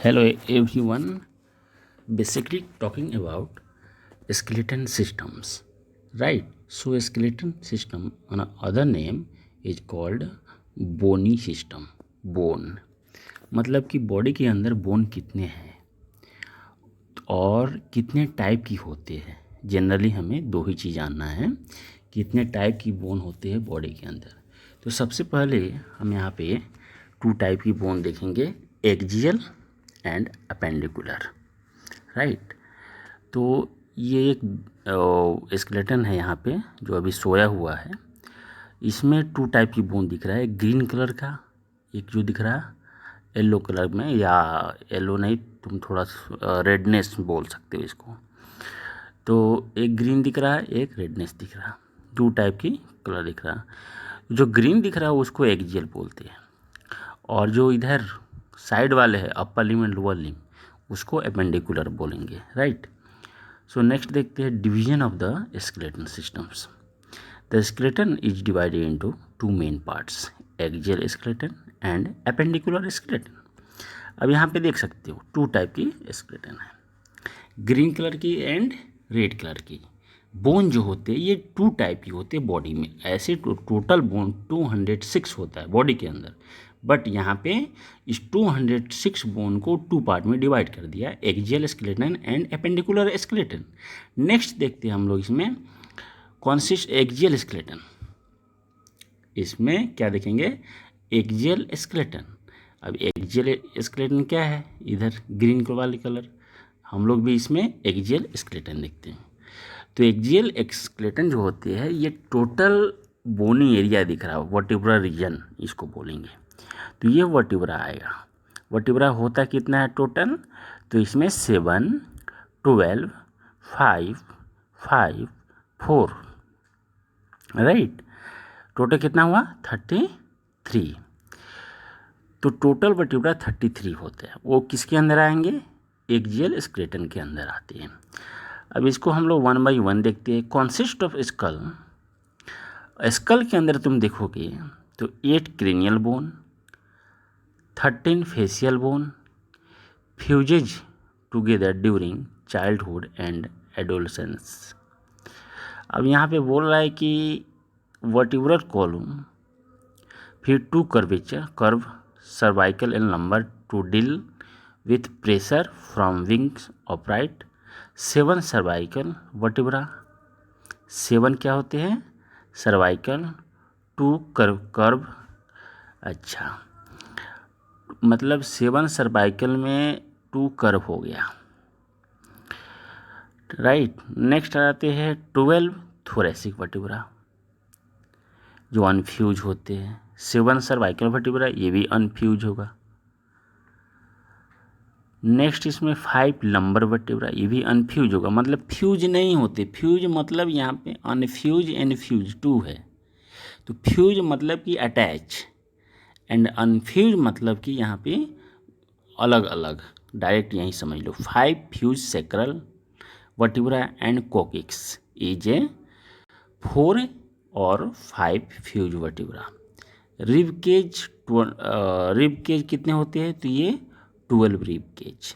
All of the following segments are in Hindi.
Hello everyone. Basically talking about skeleton systems, right? So skeleton system on other name is called bony system. Bone मतलब कि बॉडी के अंदर बोन कितने हैं और कितने टाइप की होते हैं। जनरली हमें दो ही चीज़ जानना है, कितने टाइप की बोन होते हैं बॉडी के अंदर। तो सबसे पहले हम यहाँ पे टू टाइप की बोन देखेंगे, एक्जियल एंड अपेंडिकुलर, राइट। तो ये एक स्केलेटन है यहाँ पे जो अभी सोया हुआ है। इसमें टू टाइप की बोन दिख रहा है, ग्रीन कलर का एक जो दिख रहा है येलो कलर में, या येलो नहीं, तुम थोड़ा रेडनेस बोल सकते हो इसको। तो एक ग्रीन दिख रहा है, एक रेडनेस दिख रहा है, टू टाइप की कलर दिख रहा है। जो ग्रीन दिख रहा है उसको एक्जियल बोलते हैं, और जो इधर साइड वाले हैं अपर लिम एंड लोअर लिम उसको अपेंडिकुलर बोलेंगे, राइट। सो नेक्स्ट देखते हैं division of the skeleton systems. The skeleton is divided into two main parts, axial skeleton and appendicular skeleton. अब यहाँ पे देख सकते हो टू टाइप की स्केलेटन है, ग्रीन कलर की एंड रेड कलर की। बोन जो होते हैं ये टू टाइप की होते हैं बॉडी में। ऐसे टोटल बोन 206 होता है बॉडी के अंदर, बट यहाँ पे इस 206 बोन को टू पार्ट में डिवाइड कर दिया, axial skeleton and appendicular skeleton. Next देखते हैं हम लोग इसमें कॉन्सिस्ट एक्जियल स्केलेटन। इसमें क्या देखेंगे, एक्जियल स्केलेटन। अब एक्जियल स्केलेटन क्या है, इधर ग्रीन वाली कलर, हम लोग भी इसमें एक्जियल स्केलेटन देखते हैं। तो एक्जियल स्केलेटन जो होती है ये टोटल बोनी एरिया दिख रहा है, वर्टिब्रा रीजन इसको बोलेंगे। तो ये वर्टिब्रा आएगा। वर्टिब्रा होता कितना है टोटल, तो इसमें 7, 12, 5, 5, 4, राइट। टोटल कितना हुआ 33। तो टोटल वर्टिब्रा 33 होते हैं। वो किसके अंदर आएंगे, एक्जियल स्केलेटन के अंदर आते हैं। अब इसको हम लोग 1 बाई 1 देखते हैं। कॉन्सिस्ट ऑफ स्कल, स्कल के अंदर तुम देखोगे तो 8 cranial bone, 13 facial bone fuses together during childhood and adolescence. अब यहाँ पे बोल रहा है कि वर्टिब्रल कॉलम, फिर 2 curvature curve cervical and lumbar to deal with pressure from wings upright, 7 cervical vertebra. 7 क्या होते हैं, सर्वाइकल, 2 कर्व। अच्छा, मतलब 7 सर्वाइकल में 2 कर्व हो गया, राइट। नेक्स्ट आते हैं 12 थोरेसिक वर्टिब्रा जो अनफ्यूज होते हैं। 7 सर्वाइकल वर्टिब्रा, ये भी अनफ्यूज होगा। नेक्स्ट इसमें 5 लंबर वर्टिब्रा, ये भी अनफ्यूज होगा, मतलब फ्यूज नहीं होते। फ्यूज मतलब यहाँ पे अनफ्यूज एंड फ्यूज 2 है। तो फ्यूज मतलब कि अटैच, एंड अनफ्यूज मतलब कि यहाँ पे अलग अलग, डायरेक्ट यहीं समझ लो। 5 fuse sacral vertebra and coccyx is 4 और 5 फ्यूज वर्टिब्रा। रिब केज कितने होते हैं, तो ये 12 rib cage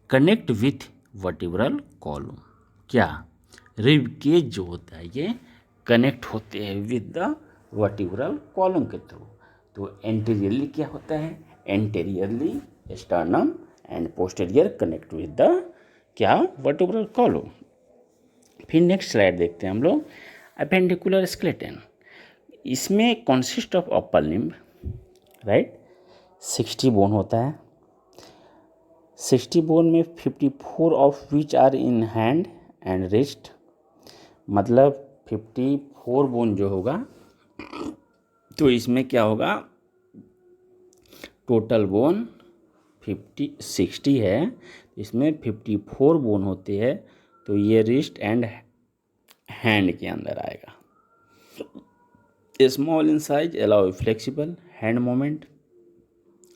connect with vertebral column. क्या, रिब केज जो होता है ये कनेक्ट होते हैं विद द वर्टिब्रल कॉलम के थ्रू। तो एंटीरियरली क्या होता है, anteriorly sternum and posterior connect with the क्या, वर्टिब्रल कॉलम। फिर नेक्स्ट स्लाइड देखते हैं हम लोग, अपेंडिकुलर स्केलेटन। इसमें consist of upper limb, right, 60 bone होता है। 60 बोन में 54 of which are in hand and wrist, मतलब 54 बोन जो होगा, तो इसमें क्या होगा, टोटल बोन 60 है, इसमें 54 बोन होते हैं। तो ये रिस्ट एंड हैंड के अंदर आएगा। Small in size, allow flexible hand moment.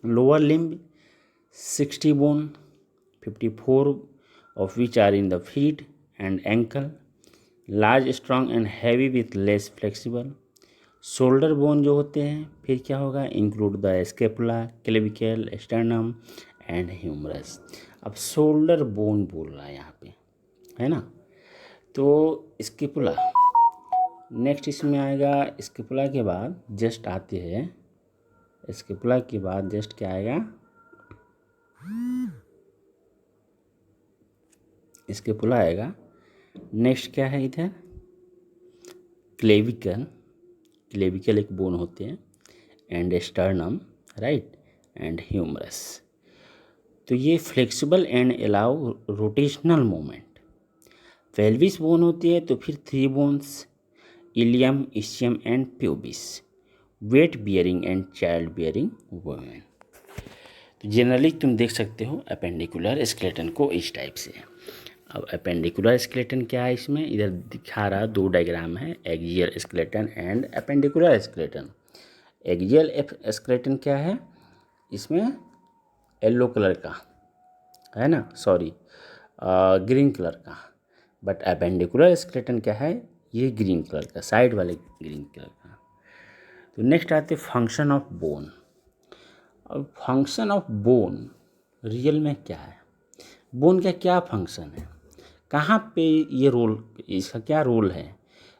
Lower limb 60 bone, 54 of which are in the feet and ankle. Large, strong and heavy with less flexible. Shoulder bone जो होते हैं फिर क्या होगा, include the scapula, clavicle, sternum and humerus. अब शोल्डर बोन बोल रहा है यहाँ पे, है ना। तो स्किपुला, नेक्स्ट इसमें आएगा। स्किपुला के बाद जस्ट आते हैं, स्किपुला के बाद जस्ट क्या आएगा, स्किपुला आएगा। नेक्स्ट क्या है इधर, क्लेविकल, क्लेविकल एक बोन होते हैं, and sternum, right, and humerus. तो ये flexible and allow rotational movement. Pelvis bone होती है, तो फिर 3 bones, ilium, ischium and pubis, weight bearing and child bearing women. तो जनरली तुम देख सकते हो अपेंडिकुलर स्केलेटन को इस टाइप से। अब अपेंडिकुलर स्केलेटन क्या है, इसमें इधर दिखा रहा 2 डायग्राम है, axial skeleton and appendicular skeleton. Axial skeleton क्या है, इसमें येलो कलर का है ना, सॉरी ग्रीन कलर का, बट अपेंडिकुलर स्केलेटन क्या है, ये ग्रीन कलर का, साइड वाले ग्रीन कलर का। तो नेक्स्ट आते फंक्शन ऑफ बोन। अब फंक्शन ऑफ बोन रियल में क्या है, बोन का क्या फंक्शन है, कहाँ पे ये रोल, इसका क्या रोल है।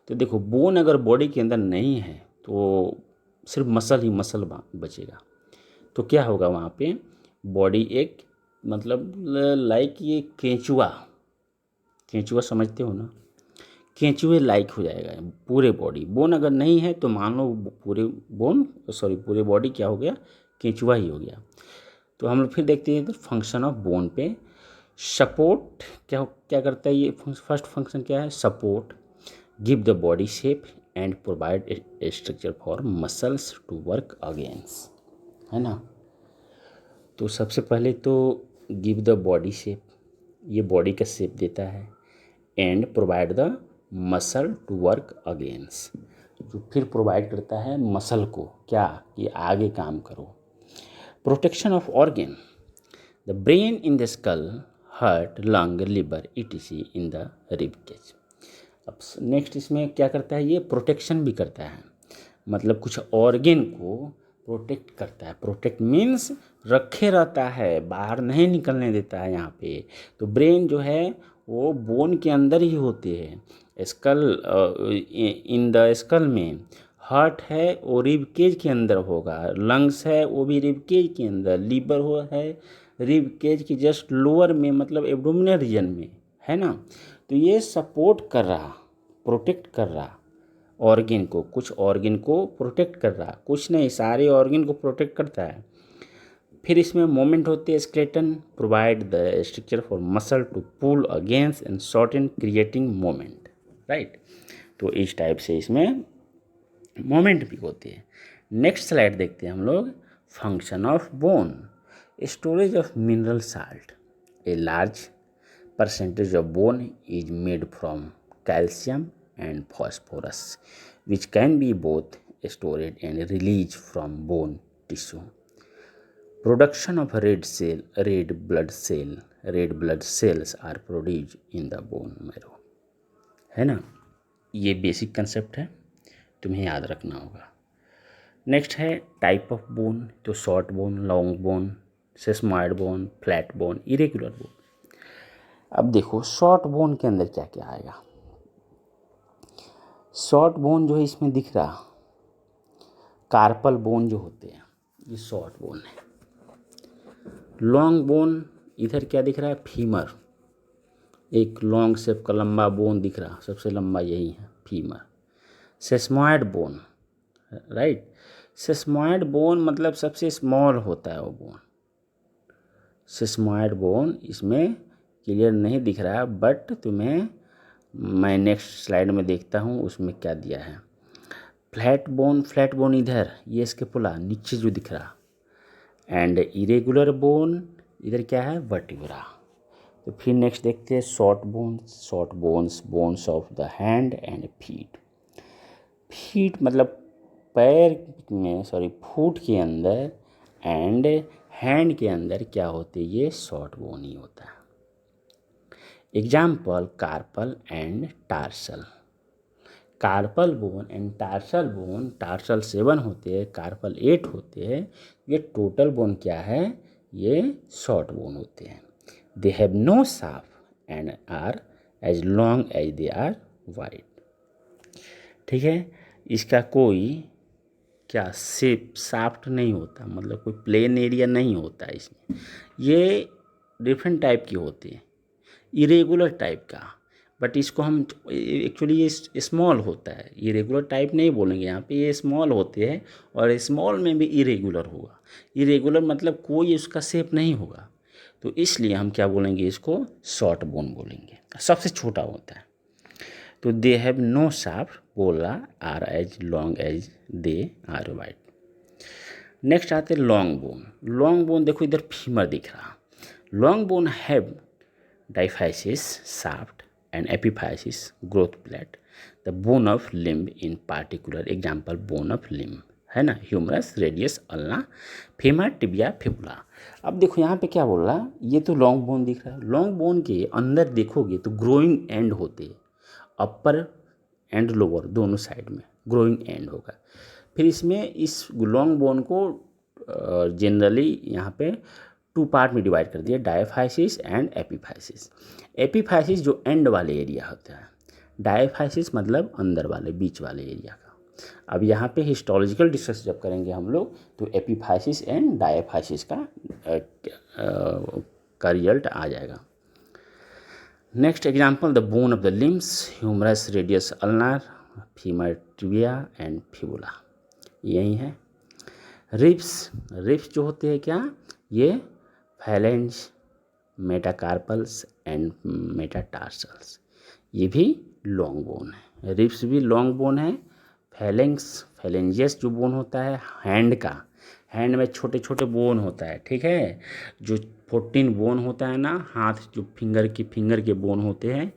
तो देखो, बोन अगर बॉडी के अंदर नहीं है तो सिर्फ मसल ही मसल बचेगा। तो क्या होगा वहाँ पे, बॉडी एक मतलब लाइक ये केंचुआ, केंचुआ समझते हो ना, केंचुए लाइक हो जाएगा पूरे बॉडी। बोन अगर नहीं है तो मान लो पूरे पूरे बॉडी क्या हो गया, केंचुआ ही हो गया। तो हम लोग फिर देखते हैं फंक्शन ऑफ बोन पे। सपोर्ट क्या क्या करता है ये, फर्स्ट फंक्शन क्या है, support, give the body shape and provide a structure for muscles to work against, है ना। तो सबसे पहले तो गिव द बॉडी शेप, ये बॉडी का शेप देता है, and provide the muscle to work against, जो फिर प्रोवाइड करता है मसल को क्या, कि आगे काम करो। Protection of organ, the brain in the skull, heart, lung, liver etc in the rib cage. अब नेक्स्ट इसमें क्या करता है, ये प्रोटेक्शन भी करता है, मतलब कुछ ऑर्गन को प्रोटेक्ट करता है। प्रोटेक्ट मीन्स रखे रहता है, बाहर नहीं निकलने देता है यहाँ पे। तो ब्रेन जो है वो बोन के अंदर ही होते हैं, स्कल, इन द स्कल में। हार्ट है वो रिब केज के अंदर होगा, लंग्स है वो भी रिब केज के अंदर, लीवर हो है रिब केज की जस्ट लोअर में, मतलब एब्डोमिनल रीजन में, है ना। तो ये सपोर्ट कर रहा, प्रोटेक्ट कर रहा ऑर्गन को, कुछ ऑर्गन को प्रोटेक्ट कर रहा, कुछ नहीं, सारे ऑर्गन को प्रोटेक्ट करता है। फिर इसमें मोमेंट होते हैं, skeleton provide the structure for muscle to pull against and shorten creating moment, right. तो इस टाइप से इसमें मोमेंट भी होते हैं। नेक्स्ट स्लाइड देखते हैं हम लोग, function of bone. Storage of mineral salt, a large percentage of bone is made from calcium and phosphorus, which can be both stored and released from bone tissue. Production of red blood cells are produced in the bone marrow, है ना। ये बेसिक कंसेप्ट है, तुम्हें याद रखना होगा। नेक्स्ट है टाइप ऑफ बोन, तो short bone, long bone, sesamoid bone, flat bone, irregular bone. अब देखो शॉर्ट बोन के अंदर क्या क्या आएगा। शॉर्ट बोन जो है इसमें दिख रहा, कार्पल बोन जो होते हैं ये शॉर्ट बोन है। लॉन्ग बोन इधर क्या दिख रहा है, फीमर, एक लॉन्ग शेप का लंबा बोन दिख रहा, सबसे लंबा यही है फीमर। सेस्मॉइड बोन, राइट, सेस्मॉइड बोन मतलब सबसे स्मॉल होता है वो बोन। सेस्मॉइड बोन इसमें क्लियर नहीं दिख रहा, बट तुम्हें मैं नेक्स्ट स्लाइड में देखता हूँ उसमें क्या दिया है। फ्लैट बोन इधर, ये स्कैपुला नीचे जो दिख रहा, एंड इरेगुलर बोन इधर क्या है, वर्टिब्रा। तो फिर नेक्स्ट देखते हैं short bones of the hand and feet मतलब पैर में, फुट के अंदर एंड हैंड के अंदर क्या होते हैं, ये शॉर्ट बोन ही होता है। Example carpal and tarsal. Carpal bone and tarsal bone, tarsal 7 होते हैं, कार्पल 8 होते हैं। ये टोटल बोन क्या है, ये शॉर्ट बोन होते हैं। They have no shaft and are as long as they are wide. ठीक है, इसका कोई क्या शेप शाफ्ट नहीं होता, मतलब कोई प्लेन एरिया नहीं होता है इसमें। ये डिफरेंट टाइप की होती है, इरेगुलर टाइप का, बट इसको हम एक्चुअली ये स्मॉल होता है, इरेगुलर टाइप नहीं बोलेंगे यहाँ पे, ये स्मॉल होते हैं और स्मॉल में भी इरेगुलर होगा। इरेगुलर मतलब कोई उसका शेप नहीं होगा, तो इसलिए हम क्या बोलेंगे, इसको शॉर्ट बोन बोलेंगे, सबसे छोटा होता है। तो दे हैव नो शाफ्ट, बोला are as long as they are wide. Next आते हैं लॉन्ग बोन। लॉन्ग बोन देखो इधर फीमर दिख रहा। Long bone have diaphysis shaft and epiphysis growth plate the bone of limb in particular example bone of limb है ना, humerus radius ulna femur tibia fibula. अब देखो यहाँ पे क्या बोल रहा, ये तो लॉन्ग बोन दिख रहा है। लॉन्ग बोन के अंदर देखोगे तो ग्रोइंग एंड होते हैं, अपर एंड लोअर दोनों साइड में ग्रोइंग एंड होगा। फिर इसमें इस लॉन्ग बोन को जनरली यहाँ पे टू पार्ट में डिवाइड कर दिया, डायफाइसिस एंड एपिफाइसिस। एपिफाइसिस जो एंड वाले एरिया होता है, डायफाइसिस मतलब अंदर वाले बीच वाले एरिया का। अब यहाँ पे हिस्टोलॉजिकल डिस्कस जब करेंगे हम लोग तो एपिफाइसिस एंड डायफाइसिस का रिजल्ट आ जाएगा। Next example the bone of the limbs humerus radius ulnar femur tibia and fibula, यही है। रिब्स जो होते हैं क्या, ये फैलेंज मेटाकार्पल्स एंड मेटाटार्सल्स, ये भी लॉन्ग बोन है। रिब्स भी लॉन्ग बोन है। फैलेंजियस जो बोन होता है हैंड का, हैंड में छोटे छोटे बोन होता है, ठीक है, जो 14 बोन होता है ना, हाथ जो फिंगर के बोन होते हैं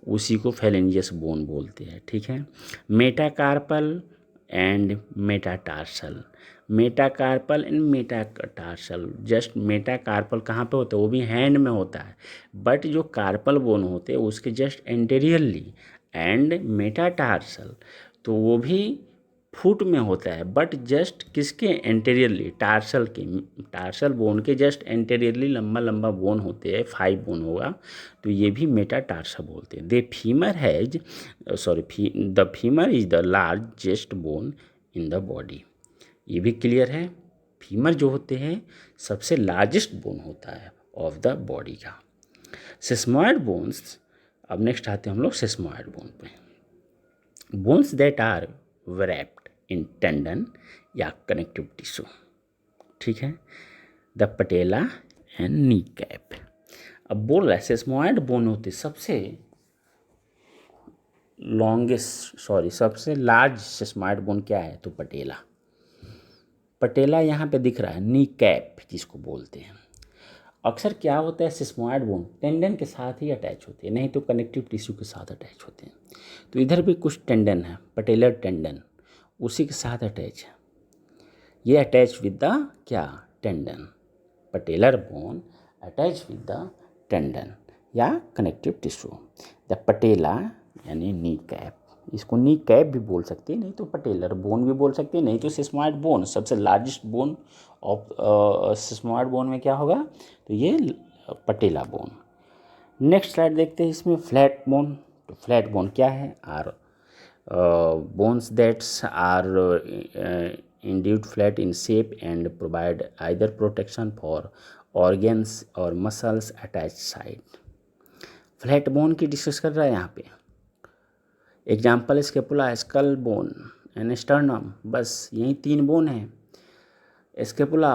उसी को फैलेंजियस बोन बोलते हैं, ठीक है। Metacarpal and metatarsal, metacarpal and metatarsal, just metacarpal कहाँ पे होता है, वो भी हैंड में होता है, बट जो कार्पल बोन होते हैं उसके जस्ट एंटेरियरली, एंड मेटाटार्सल तो वो भी फुट में होता है, बट जस्ट किसके एंटेरियरली, टार्सल बोन के जस्ट एंटेरियरली लंबा लंबा बोन होते हैं, 5 बोन होगा, तो ये भी मेटाटार्सल बोलते हैं। The femur is the largest bone in the body, ये भी क्लियर है। फीमर जो होते हैं सबसे लार्जेस्ट बोन होता है ऑफ द बॉडी का। सेस्मॉइड बोन्स, अब नेक्स्ट आते हैं हम लोग सेस्मॉइड बोन पे। Bones that are wrapped in tendon या कनेक्टिव टिश्यू, ठीक है, the patella and knee cap. अब बोल रहा है सेस्मॉइड बोन होते सबसे सबसे लार्ज सेस्मॉइड बोन क्या है, तो पटेला यहाँ पे दिख रहा है, नी कैप जिसको बोलते हैं। अक्सर क्या होता है, सेस्मॉइड बोन टेंडन के साथ ही अटैच होते हैं, नहीं तो कनेक्टिव टिश्यू के साथ अटैच होते हैं। तो इधर भी कुछ टेंडन है, पटेलर टेंडन उसी के साथ अटैच है, ये अटैच विद द क्या, tendon. Patellar bone attach with the tendon या कनेक्टिव टिश्यू। द पटेला यानी नी कैप, इसको नी कैप भी बोल सकते हैं, नहीं तो पटेलर बोन भी बोल सकते हैं, नहीं तो सेस्मॉइड बोन। सबसे लार्जेस्ट बोन ऑफ सेस्मॉइड बोन में क्या होगा, तो ये पटेला बोन। नेक्स्ट स्लाइड देखते हैं, इसमें फ्लैट बोन। तो फ्लैट बोन क्या है, are bones that's are endued flat in shape and provide either protection for organs और muscles attach side. Flat bone की डिस्कस कर रहा है यहाँ पे। Example scapula, skull bone and sternum, बस यही 3 बोन हैं। स्केपुला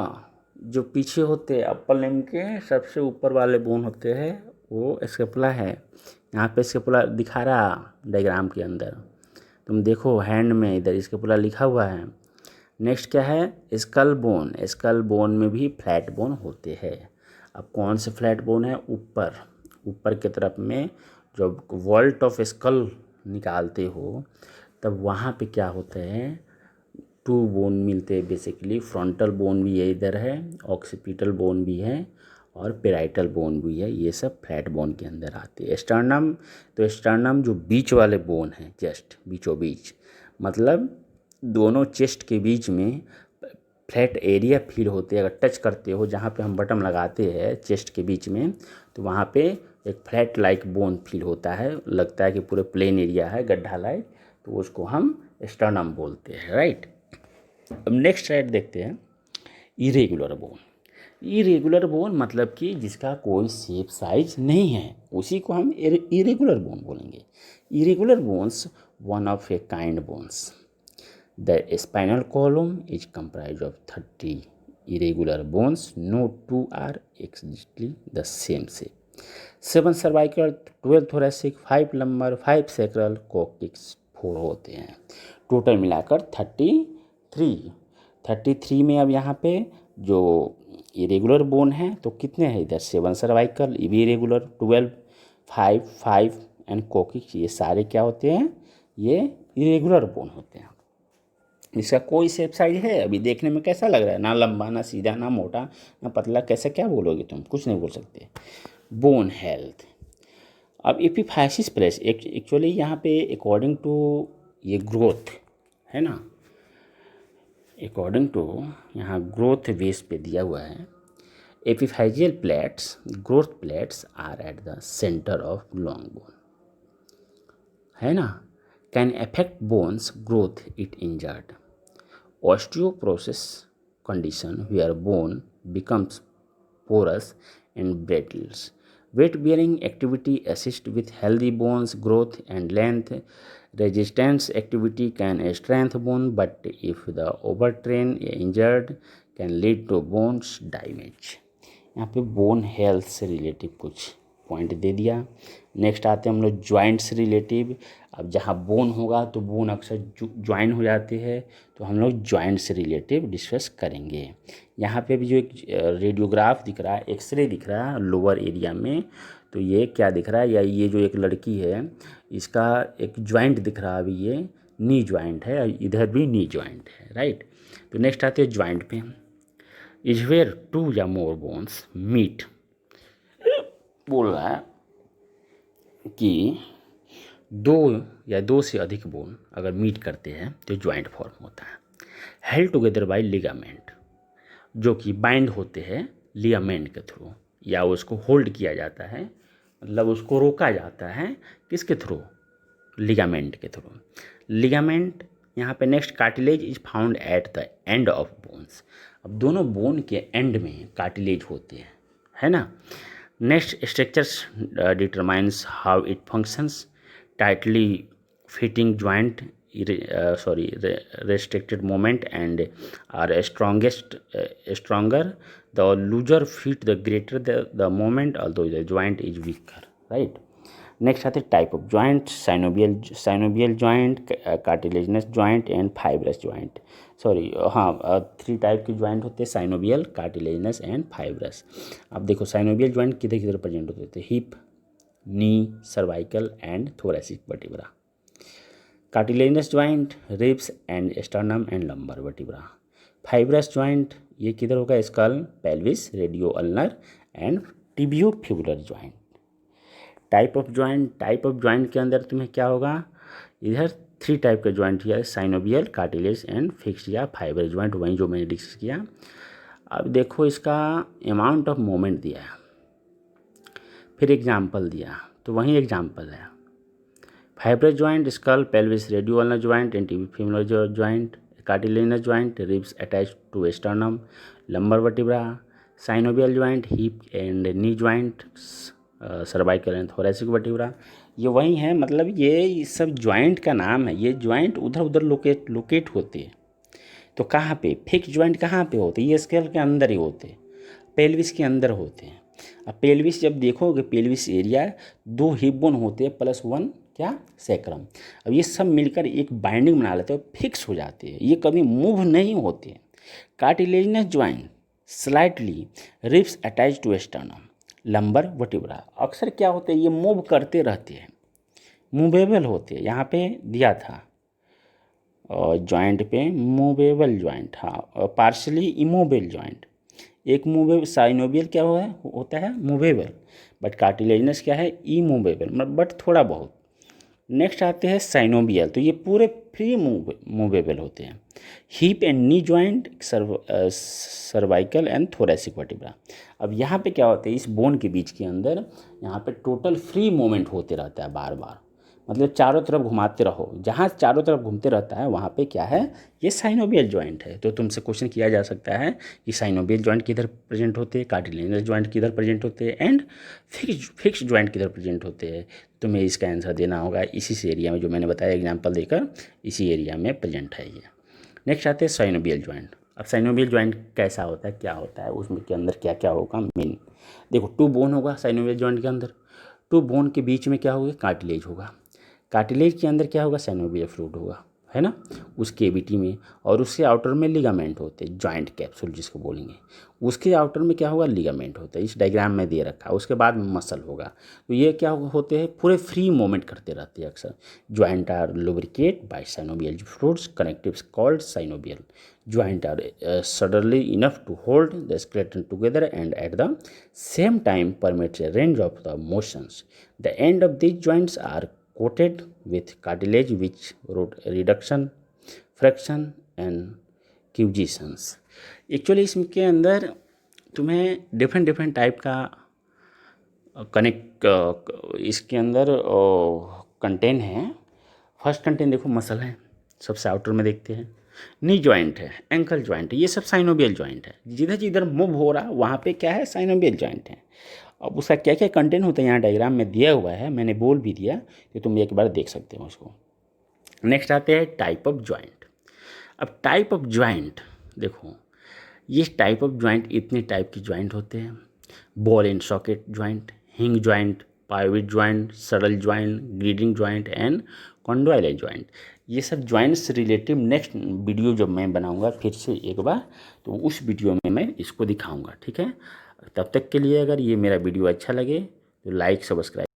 जो पीछे होते हैं, अपर लिम्ब के सबसे ऊपर वाले बोन होते हैं वो स्केपुला है। यहाँ पे स्केपुला दिखा रहा डायग्राम के अंदर, तुम देखो हैंड में इधर स्केपुला लिखा हुआ है। नेक्स्ट क्या है, स्कल बोन में भी फ्लैट बोन होते हैं। अब कौन से फ्लैट बोन है, ऊपर की तरफ में जब वॉल्ट ऑफ स्कल निकालते हो तब वहाँ पे क्या होते हैं, 2 बोन मिलते हैं बेसिकली। फ्रंटल बोन भी है इधर है, ऑक्सीपिटल बोन भी है और पेराइटल बोन भी है, ये सब फ्लैट बोन के अंदर आते हैं। स्टर्नम, तो स्टर्नम जो बीच वाले बोन हैं, जस्ट बीचों बीच, मतलब दोनों चेस्ट के बीच में फ्लैट एरिया फील होते हैं। अगर टच करते हो जहाँ पे हम बटन लगाते हैं चेस्ट के बीच में, तो वहाँ पे एक फ्लैट लाइक बोन फील होता है, लगता है कि पूरे प्लेन एरिया है गड्ढा लाइक, तो उसको हम स्टर्नम बोलते हैं, राइट। अब नेक्स्ट साइड देखते हैं, इरेगुलर बोन। इरेगुलर बोन मतलब कि जिसका कोई शेप साइज नहीं है, उसी को हम इरेगुलर बोन बोलेंगे। Irregular bones one of a kind bones. The spinal column is comprised of 30 irregular bones. No two are exactly the same shape. 7 cervical, 12 thoracic, 5 lumbar, 5 sacral, coccyx 4 होते हैं। टोटल मिलाकर 33 में अब यहाँ पे जो इरेगुलर बोन है तो कितने हैं इधर, 7 सर्वाइकल, ये भी इरेगुलर, 12, 5 एंड कोकिक्स, ये सारे क्या होते हैं, ये इरेगुलर बोन होते हैं। इसका कोई शेप साइज है, अभी देखने में कैसा लग रहा है, ना लंबा ना सीधा ना मोटा ना पतला, कैसा क्या बोलोगे तुम, कुछ नहीं बोल सकते। Bone health. अब एपिफाइसिस प्रेस एक्चुअली यहाँ पे अकॉर्डिंग टू ये ग्रोथ है ना, अकॉर्डिंग टू यहाँ ग्रोथ बेस पे दिया हुआ है। Epiphyseal plates, growth plates are at the centre of long bone, है ना, can affect bones growth it injured. Osteoporosis condition where bone becomes porous and brittle. Weight-bearing activity assists with healthy bones growth and length. Resistance activity can strengthen bone, but if the overtrained injured can lead to bones damage. यहाँ पे बोन हेल्थ से रिलेटिव कुछ पॉइंट दे दिया। नेक्स्ट आते हैं हम लोग ज्वाइंट से रिलेटिव। अब जहाँ बोन होगा तो बोन अक्सर ज्वाइन हो जाते हैं, तो हम लोग ज्वाइंट से रिलेटिव डिस्कस करेंगे। यहाँ पे भी जो एक रेडियोग्राफ दिख रहा है, एक्सरे दिख रहा है लोअर एरिया में, तो ये क्या दिख रहा है, या ये जो एक लड़की है इसका एक ज्वाइंट दिख रहा है, अभी ये नी ज्वाइंट है, इधर भी नी ज्वाइंट है, राइट। तो नेक्स्ट आते हैं ज्वाइंट पे। इज वेयर 2 या मोर बोन्स मीट, बोल रहा है कि 2 या 2 से अधिक बोन अगर मीट करते हैं तो ज्वाइंट फॉर्म होता है। हेल्ड टुगेदर बाय लिगामेंट, जो कि बाइंड होते हैं लिगामेंट के थ्रू, या उसको होल्ड किया जाता है, मतलब उसको रोका जाता है किसके थ्रू, लिगामेंट के थ्रू। लिगामेंट यहाँ पे next cartilage is found at the end of bones. अब दोनों बोन के एंड में कार्टिलेज होते हैं, है ना। Next structures determines how it functions. tightly fitting joint, restricted movement and are stronger. The looser fit, the greater the movement, although the joint is weaker, right. Next आते type of joint, synovial joint, cartilaginous joint and fibrous joint. हाँ 3 टाइप के ज्वाइंट होते हैं, साइनोवियल, कार्टिलेजिनस एंड फाइब्रस। अब देखो साइनोवियल ज्वाइंट किधर किधर प्रेजेंट होते हैं, hip, knee, cervical and thoracic vertebra. Cartilaginous joint, ribs and sternum and lumbar vertebra. Fibrous joint ये किधर होगा, skull, pelvis, radio ulnar and tibiofibular joint. Type of joint के अंदर तुम्हें क्या होगा, इधर 3 टाइप के ज्वाइंट है, साइनोवियल, कार्टिलेज एंड फिक्स्ड या फाइबर ज्वाइंट, वहीं जो मैंने डिस्कस किया। अब देखो इसका अमाउंट ऑफ मोमेंट दिया है, फिर एग्जाम्पल दिया, तो वहीं एग्जाम्पल है। Fibrous joint, skull, pelvis, radio ulnar joint and tibiofibular joint. Cartilaginous joint, ribs attach to sternum, lumbar vertebra. Synovial joint, hip and knee joint, cervical and thoracic vertebra. ये वही है, मतलब ये सब ज्वाइंट का नाम है। ये ज्वाइंट उधर उधर लोकेट होते हैं। तो कहाँ पे फिक्स ज्वाइंट कहाँ पे होते हैं, ये स्केल के अंदर ही होते हैं, पेल्विस के अंदर होते हैं। अब पेल्विस जब देखोगे, पेल्विस एरिया 2 हिप बोन होते हैं प्लस 1 क्या, सैक्रम। अब ये सब मिलकर एक बाइंडिंग बना लेते हैं, फिक्स हो जाते हैं, ये कभी मूव नहीं होते। Cartilaginous joint slightly, ribs attach to sternum, lumbar vertebra. अक्सर क्या होते हैं, ये मूव करते रहते हैं, मूवेबल होते हैं। यहाँ पे दिया था और ज्वाइंट पे मूवेबल ज्वाइंट, हाँ, पार्शली इमूवेबल ज्वाइंट। एक मूवेबल, साइनोवियल क्या होता है मूवेबल, बट कार्टिलेजिनस क्या है, इमूवेबल, बट थोड़ा बहुत। नेक्स्ट आते हैं साइनोबियल, तो ये पूरे फ्री मूवेबल होते हैं। Hip and knee joint, cervical and thoracic vertebra. अब यहाँ पे क्या होता है, इस बोन के बीच के अंदर यहाँ पे टोटल फ्री मूवमेंट होते रहता है बार बार, मतलब चारों तरफ घुमाते रहो, जहाँ चारों तरफ घूमते रहता है वहाँ पे क्या है, ये साइनोबियल जॉइंट है। तो तुमसे क्वेश्चन किया जा सकता है कि साइनोबियल जॉइंट किधर प्रेजेंट होते हैं, कार्टिलेजिनस जॉइंट किधर प्रेजेंट होते हैं, एंड फिक्स जॉइंट किधर प्रेजेंट होते हैं। तुम्हें इसका आंसर देना होगा इसी एरिया में, जो मैंने बताया एग्जाम्पल देकर, इसी एरिया में प्रेजेंट है ये। नेक्स्ट आते हैं साइनोबियल जॉइंट। अब साइनोबियल जॉइंट कैसा होता है, क्या होता है, उसमें के अंदर क्या क्या होगा मेन। देखो, टू बोन होगा साइनोबियल जॉइंट के अंदर, टू बोन के बीच में क्या होगा, कार्टिलेज होगा, कार्टिलेज के अंदर क्या होगा, साइनोवियल फ्लूइड होगा, है ना, उस केविटी में, और उसके आउटर में लिगामेंट होते हैं, जॉइंट कैप्सूल जिसको बोलेंगे, उसके आउटर में क्या होगा, लिगामेंट होता है, इस डायग्राम में दे रखा है। उसके बाद मसल होगा। तो ये क्या होते हैं, पूरे फ्री मूवमेंट करते रहते हैं अक्सर। Joint are lubricate by synovial fluids, connectives called synovial. Joint are suddenly enough to hold the skeleton together and at the same time permits a range of the motions. The end of these joints are coated with cartilage which reduction, friction and cushions. Actually इसके अंदर तुम्हें डिफरेंट टाइप का कनेक्ट इसके अंदर कंटेन है। फर्स्ट कंटेन देखो मसल है, सबसे आउटर में देखते हैं, नी जॉइंट है, एंकल जॉइंट है, ये सब साइनोबियल जॉइंट है। जिधर जिधर मूव हो रहा है वहाँ पे क्या है, साइनोबियल जॉइंट है। अब उसका क्या क्या कंटेंट होता है यहाँ डायग्राम में दिया हुआ है, मैंने बोल भी दिया, तो तुम एक बार देख सकते हो उसको। नेक्स्ट आते हैं टाइप ऑफ जॉइंट। अब टाइप ऑफ जॉइंट देखो, ये टाइप ऑफ जॉइंट इतने टाइप की जॉइंट होते हैं। Ball and socket joint, hinge joint, pivot joint, saddle joint, gliding joint and condyloid joint. ये सब जॉइंट्स रिलेटिव नेक्स्ट वीडियो जब मैं बनाऊंगा फिर से एक बार, तो उस वीडियो में मैं इसको दिखाऊंगा, ठीक है। तब तक के लिए अगर ये मेरा वीडियो अच्छा लगे तो लाइक सब्सक्राइब